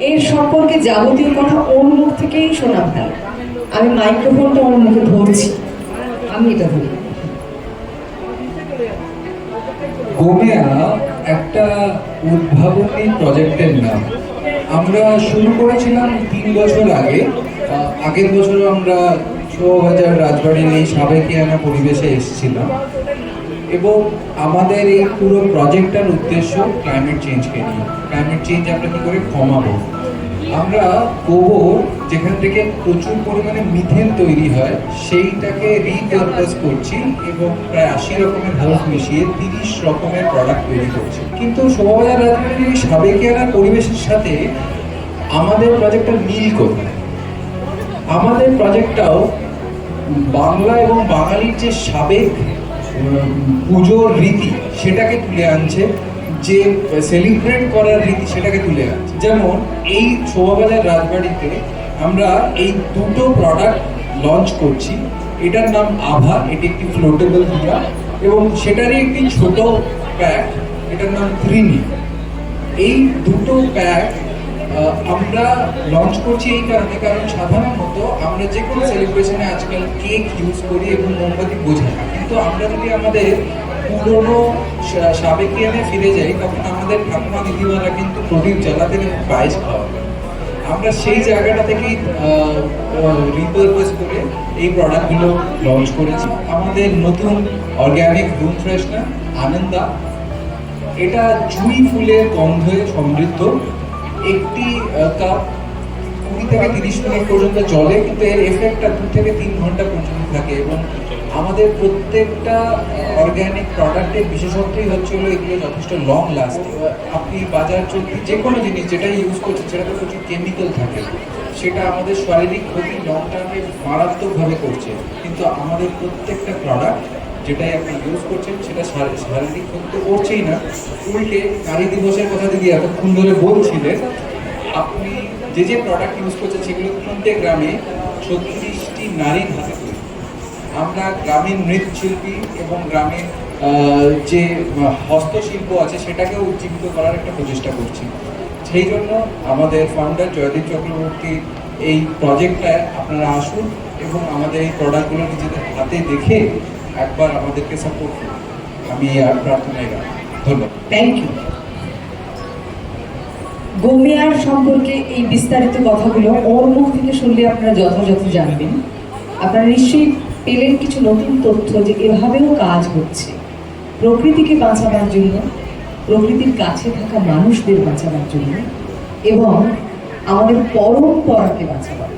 এর সম্পর্কে যাবতীয় কথা ওর মুখ থেকেই শোনা ভালো। আমি মাইক্রোফোনটা ওর মুখে ধরছি, আমি এটা ধরি। গোমেয়া একটা উদ্ভাবনী প্রজেক্টের নাম। আমরা শুরু করেছিলাম 3 বছর আগে। আগের বছরও আমরা শোভাবাজার রাজবাড়ির এই সাবেকিয়ানা পরিবেশে এসেছিলাম এবং আমাদের এই পুরো প্রজেক্টটার উদ্দেশ্য ক্লাইমেট চেঞ্জকে নিয়ে। ক্লাইমেট চেঞ্জ আমরা কি করে কমাবো। আমরা গোবর যেখান থেকে প্রচুর পরিমাণে মিথেন তৈরি হয় সেইটাকে রিপারপাস করছি এবং প্রায় 80 রকমের হার্ব মিশিয়ে 30 রকমের প্রোডাক্ট তৈরি করছি। কিন্তু শোভাবাজার রাজবাড়ির সাবেকিয়ানা পরিবেশের সাথে আমাদের প্রজেক্টটা মিল করবে। আমাদের প্রজেক্টটাও বাংলা এবং বাঙালির যে সাবেক পুজোর রীতি সেটাকে তুলে আনছে, যে সেলিব্রেট করার রীতি সেটাকে তুলে আনছে। যেমন এই শোভাবাজার রাজবাড়িতে আমরা এই দুটো প্রোডাক্ট লঞ্চ করছি। এটার নাম আভা, এটি একটি ফ্লোটেবল দিয়া, এবং সেটারই একটি ছোট প্যাক, এটার নাম ত্রিনি। এই দুটো প্যাক আমরা লঞ্চ করছি এই কারণে, কারণ সাধারণত আমরা যে কোনো সেলিব্রেশনে আজকাল কেক ইউজ করি এবং মোমবাতি বোঝাই, কিন্তু আমরা যদি আমাদের পুরোনো সাবেকিয়ানে ফিরে যাই তখন আমাদের ঠাকুমা দিদিমারা কিন্তু প্রদীপ জ্বালাতেন এবং পায়েস খাওয়াতেন। আমরা সেই জায়গাটা থেকেই রিপারপাস করে এই প্রোডাক্টগুলো লঞ্চ করেছি। আমাদের নতুন অর্গ্যানিক রুম ফ্রেশনার আনন্দা, এটা জুঁই ফুলের গন্ধে সমৃদ্ধ। একটি কাপ 20 থেকে 30 মিনিট পর্যন্ত চলে, কিন্তু এর এফেক্টটা 2 থেকে 3 ঘন্টা পর্যন্ত থাকে। এবং আমাদের প্রত্যেকটা অর্গ্যানিক প্রোডাক্টের বিশেষত্বই হচ্ছে হলো এগুলো যথেষ্ট লং লাস্টিং। আপনি বাজার চলতি যে কোনো জিনিস যেটা ইউজ করছেন সেটাতে প্রচুর কেমিক্যাল থাকে, সেটা আমাদের শারীরিক ক্ষতি লং টার্মে মারাত্মকভাবে করছে। কিন্তু আমাদের প্রত্যেকটা প্রোডাক্ট যেটাই আপনি ইউজ করছেন সেটা শারীরিক ক্ষতি তো করছেই না, উল্টে নারী দিবসের কথা দিদি এতক্ষণ ধরে বলছিলেন, আপনি যে যে প্রোডাক্ট ইউজ করছেন সেগুলো প্রত্যেক গ্রামে 36টি নারীর হাতে তৈরি। আমরা গ্রামীণ মৃৎশিল্পী এবং গ্রামীণ যে হস্তশিল্প আছে সেটাকে উজ্জীবিত করার একটা প্রচেষ্টা করছি। সেই জন্য আমাদের ফাউন্ডার জয়দীপ চক্রবর্তী এই প্রজেক্টটায় আপনারা আসুন এবং আমাদের এই প্রোডাক্টগুলো নিজেদের হাতে দেখে একবার আমাদেরকে সাপোর্ট করুন। আমি আর প্রার্থনাই রাখি। ধন্যবাদ। Thank you. গোমেয়ার সম্পর্কে এই বিস্তারিত কথাগুলো ওর মুখ থেকে শুনলে আপনারা যথাযথ জানবেন। আপনারা নিশ্চয়ই পেলেন কিছু নতুন তথ্য যে এভাবেও কাজ হচ্ছে প্রকৃতিকে বাঁচাবার জন্য, প্রকৃতির কাছে থাকা মানুষদের বাঁচাবার জন্য এবং আমাদের পরম্পরাকে বাঁচাবার